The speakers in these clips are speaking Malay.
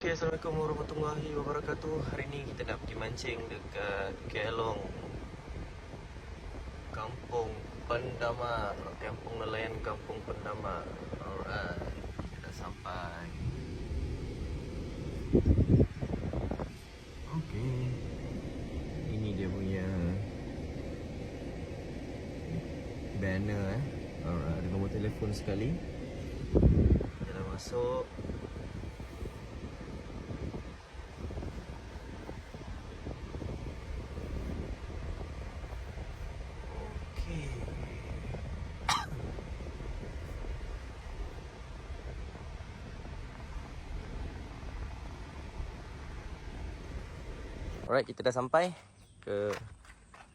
Okay, Assalamualaikum warahmatullahi wabarakatuh. Hari ni kita nak pergi mancing dekat Kelong, Kampung Pendamar, Kampung Nelayan Kampung Pendamar. Alright, kita dah sampai. Okay, ini dia punya banner Alright, ada nombor telefon sekali. Kita dah masuk. Alright, kita dah sampai ke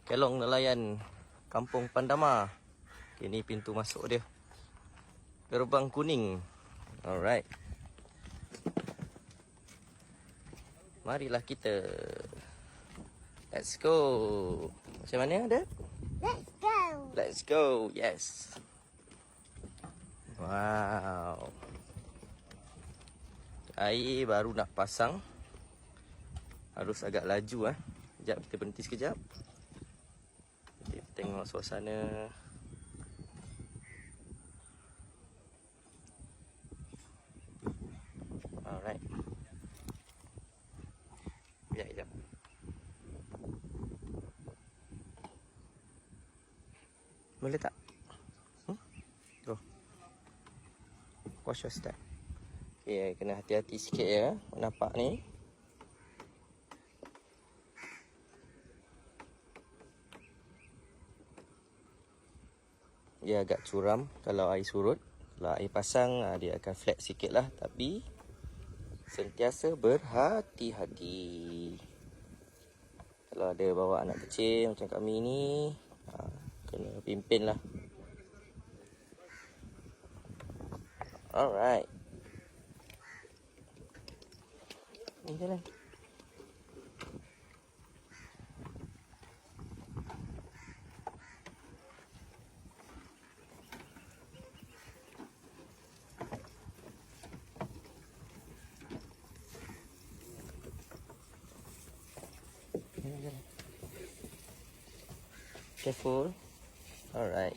Kelong Nelayan Kampung Pendamar. Okay, ni pintu masuk dia. Gerbang kuning. Alright. Marilah kita. Let's go. Macam mana ada? Let's go. Let's go. Yes. Wow. Air baru nak pasang. Harus agak laju Sekejap kita berhenti sekejap. Kita tengok suasana. Alright. Sekejap. Boleh tak? Go. Watch your step. Okay, kena hati-hati sikit ya. Nampak ni. Dia agak curam kalau air surut. Kalau air pasang, dia akan flat sikit lah. Tapi sentiasa berhati-hati. Kalau ada bawa anak kecil macam kami ni, kena pimpin lah. Alright. Ni jalan. Careful. Alright.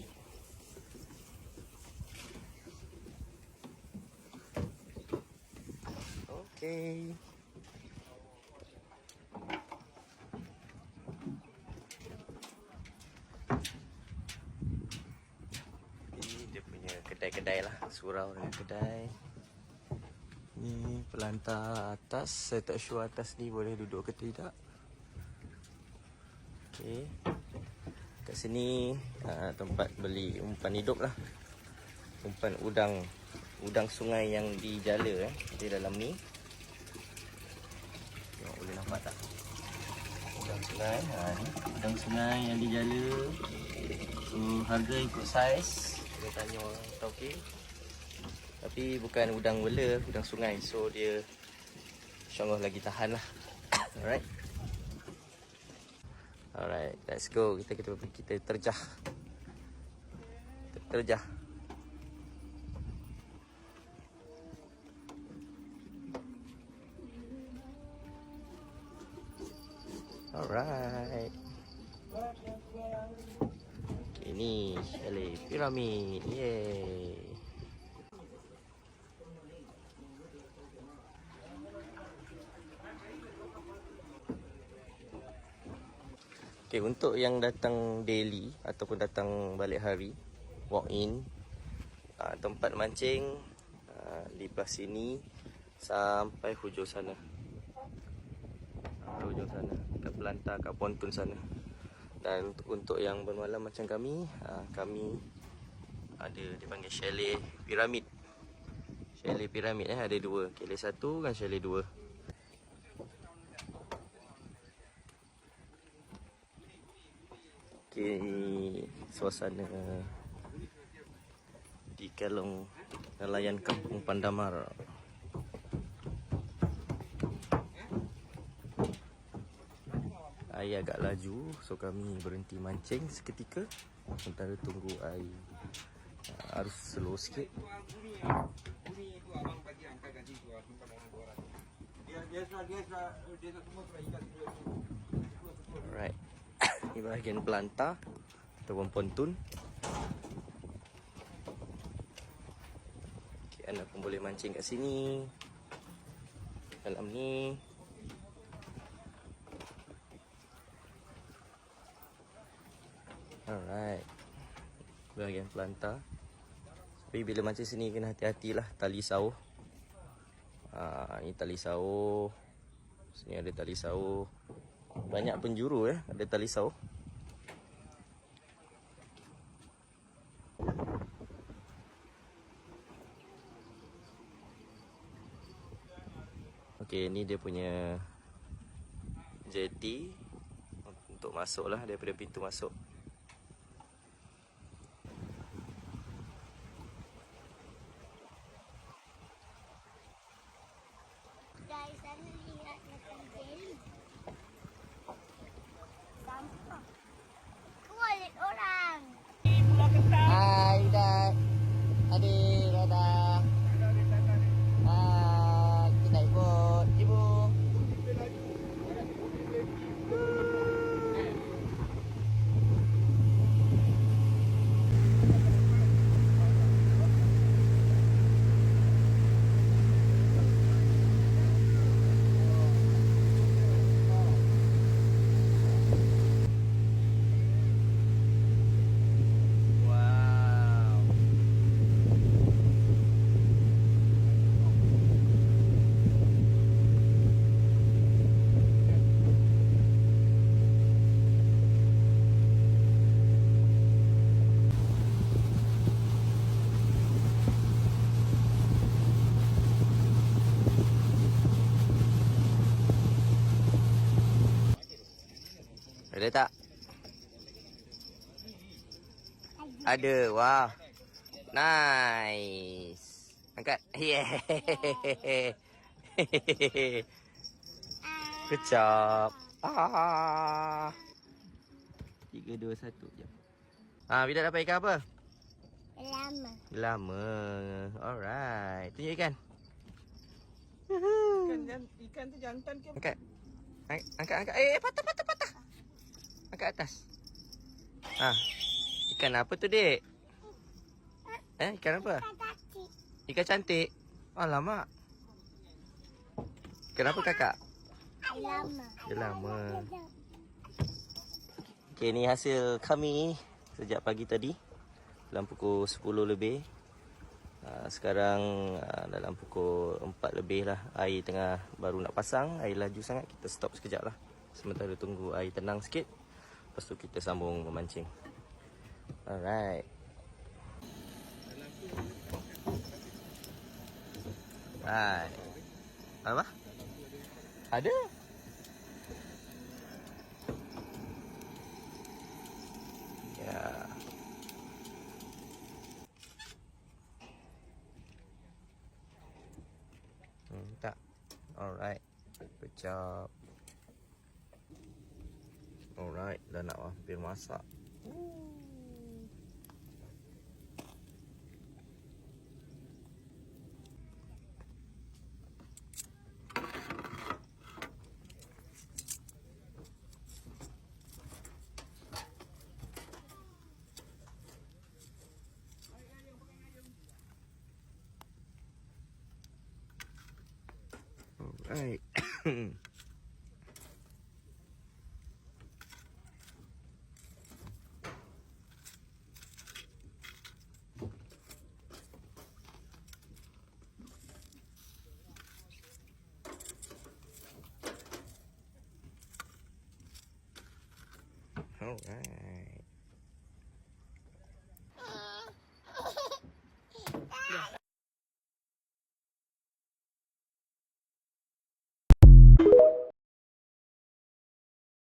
Okay. Ini dia punya kedai-kedai lah. Surau dengan kedai. Ni pelantar atas. Saya tak sure atas ni boleh duduk ke tidak. Okay. Kat sini tempat beli umpan hidup lah. Umpan udang sungai yang dijala di dalam ni. Tengok boleh nampak tak? Udang sungai. Ni udang sungai yang dijala. So harga ikut saiz. Kita tanya orang tauke. Tapi bukan udang wela, udang sungai. So dia insyaAllah lagi tahan lah. Alright. Alright, let's go. Kita terjah. Terjah. Alright. Okay, ni chalet piramid. Yeay. Okay, untuk yang datang daily ataupun datang balik hari, walk in, tempat mancing di belah sini sampai hujung sana. Hujung sana, kat pelantar, kat ponton sana. Dan untuk yang bermalam macam kami, kami ada dipanggil chalet piramid. Chalet piramid ada dua, chalet satu dan chalet dua. Okay, suasana di Kelong Nelayan Kampung Pendamar. Air agak laju, so kami berhenti mancing seketika sementara tunggu air arus slow sikit. Alright. Ini bahagian pelantar ataupun pontun. Okay, anda pun boleh mancing kat sini. Dalam ni. Alright. Bahagian pelantar. Tapi bila mancing sini kena hati-hatilah tali sauh. Ni tali sauh. Sini ada tali sauh. Banyak penjuru ada tali sauh. Okey, ni dia punya jeti untuk masuk lah daripada pintu masuk. Guys, sana lihat macam jelly. Sampah. Kulit orang. Hai, Dad. Adik, dadah. Kita ikut ibu. Ada tak? Ada. Wah. Nice. Angkat. Yeah. Good job. 3, 2, 1. Jap. Bila dapat ikan apa? Lama. Lama. Alright. Tunjuk ikan. Ikan tu jantan ke? Angkat. Angkat. Patah. Angkat atas. Ikan apa tu, Dek? Ikan apa? Kaki. Ikan cantik. Alamak. Kenapa kakak? Lama. Dia lama. Okay, ni hasil kami sejak pagi tadi. Dalam pukul 10 lebih. Sekarang dalam pukul 4 lebih lah. Air tengah baru nak pasang. Air laju sangat. Kita stop sekejap lah. Sementara tunggu air tenang sikit. Lepas tu kita sambung memancing. Alright. Hai. Apa? Ada? Ya. Tak. Alright. Good job. Alright, dah nak hampir masak. Alright. Alright.